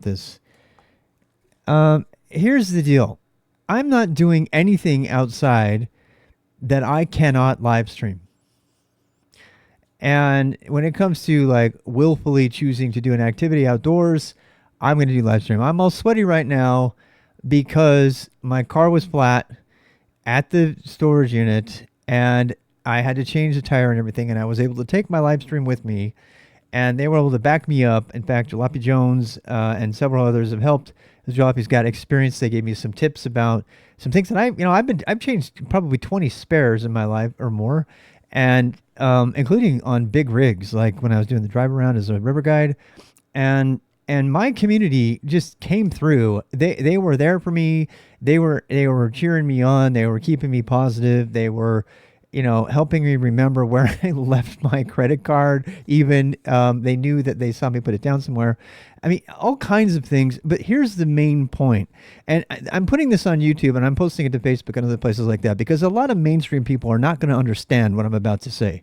this. Here's the deal. I'm not doing anything outside that I cannot live stream. And when it comes to like willfully choosing to do an activity outdoors, I'm going to do live stream. I'm all sweaty right now because my car was flat at the storage unit and I had to change the tire and everything. And I was able to take my live stream with me and they were able to back me up. In fact, Jalopy Jones and several others have helped. Jalopy's got experience. They gave me some tips about some things that I've changed probably 20 spares in my life or more, and including on big rigs, like when I was doing the drive around as a river guide, and my community just came through. They were there for me. They were cheering me on. They were keeping me positive. They were helping me remember where I left my credit card. Even they knew that they saw me put it down somewhere. I mean, all kinds of things. But here's the main point. And I'm putting this on YouTube and I'm posting it to Facebook and other places like that because a lot of mainstream people are not going to understand what I'm about to say.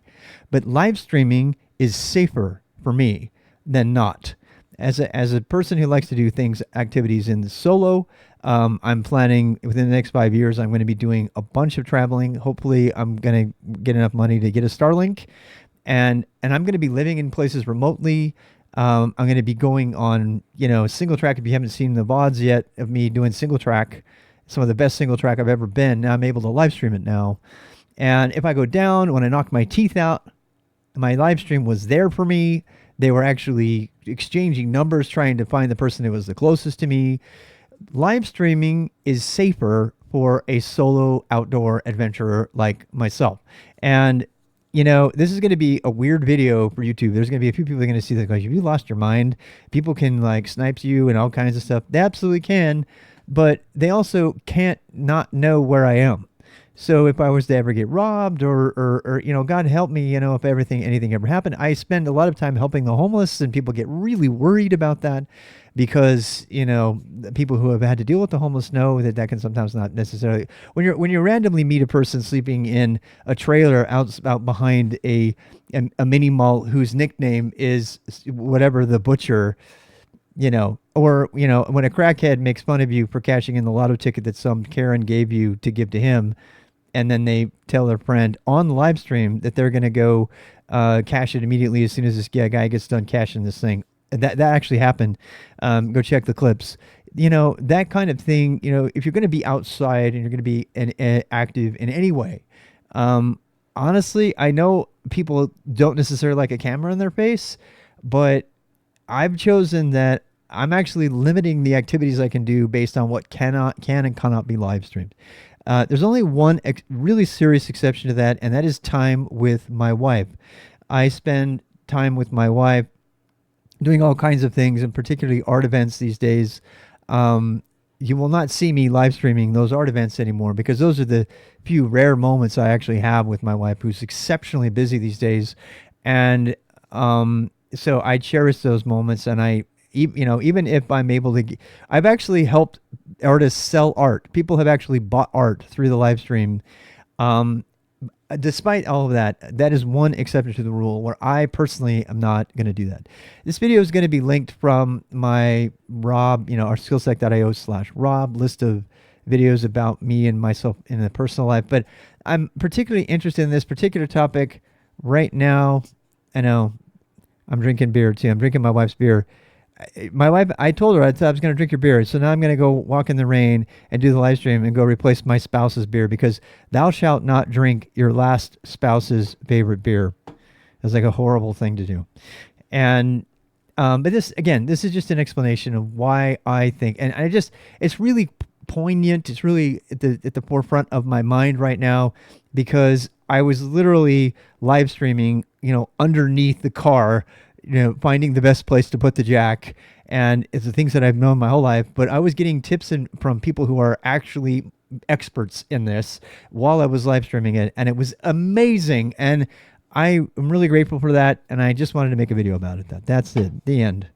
But live streaming is safer for me than not. As a person who likes to do activities in the solo, I'm planning within the next 5 years, I'm going to be doing a bunch of traveling. Hopefully I'm going to get enough money to get a Starlink and I'm going to be living in places remotely. I'm going to be going on, single track. If you haven't seen the VODs yet of me doing single track, some of the best single track I've ever been, now I'm able to live stream it now. And if I go down, when I knock my teeth out, my live stream was there for me. They were actually exchanging numbers, trying to find the person who was the closest to me. Live streaming is safer for a solo outdoor adventurer like myself. And this is going to be a weird video for YouTube. There's going to be a few people going to see that going, have you lost your mind? People can like snipe you and all kinds of stuff. They absolutely can, but they also can't not know where I am. So if I was to ever get robbed or God help me, if anything ever happened, I spend a lot of time helping the homeless and people get really worried about that because, the people who have had to deal with the homeless know that can sometimes not necessarily, when you randomly meet a person sleeping in a trailer out behind a mini mall whose nickname is whatever, the butcher, or when a crackhead makes fun of you for cashing in the lotto ticket that some Karen gave you to give to him, and then they tell their friend on the live stream that they're going to go cash it immediately as soon as this guy gets done cashing this thing. That actually happened. Go check the clips. That kind of thing, if you're going to be outside and you're going to be active in any way, honestly, I know people don't necessarily like a camera in their face, but I've chosen that I'm actually limiting the activities I can do based on what can and cannot be live streamed. There's only one really serious exception to that, and that is time with my wife. I spend time with my wife doing all kinds of things, and particularly art events these days. You will not see me live streaming those art events anymore because those are the few rare moments I actually have with my wife, who's exceptionally busy these days. And so I cherish those moments, and even if I'm able to, I've actually helped artists sell art. People have actually bought art through the live stream. Despite all of that, that is one exception to the rule where I personally am not going to do that. This video is going to be linked from my Rob, our skillsec.io/Rob list of videos about me and myself in the personal life. But I'm particularly interested in this particular topic right now. I know I'm drinking beer too. I'm drinking my wife's beer. My wife, I told her I was going to drink your beer. So now I'm going to go walk in the rain and do the live stream and go replace my spouse's beer because thou shalt not drink your last spouse's favorite beer. It's like a horrible thing to do. And, but this is just an explanation of why I think, and it's really poignant. It's really at the forefront of my mind right now because I was literally live streaming, underneath the car, finding the best place to put the jack. And it's the things that I've known my whole life, but I was getting tips from people who are actually experts in this while I was live streaming it. And it was amazing. And I am really grateful for that. And I just wanted to make a video about it. That's it. The end.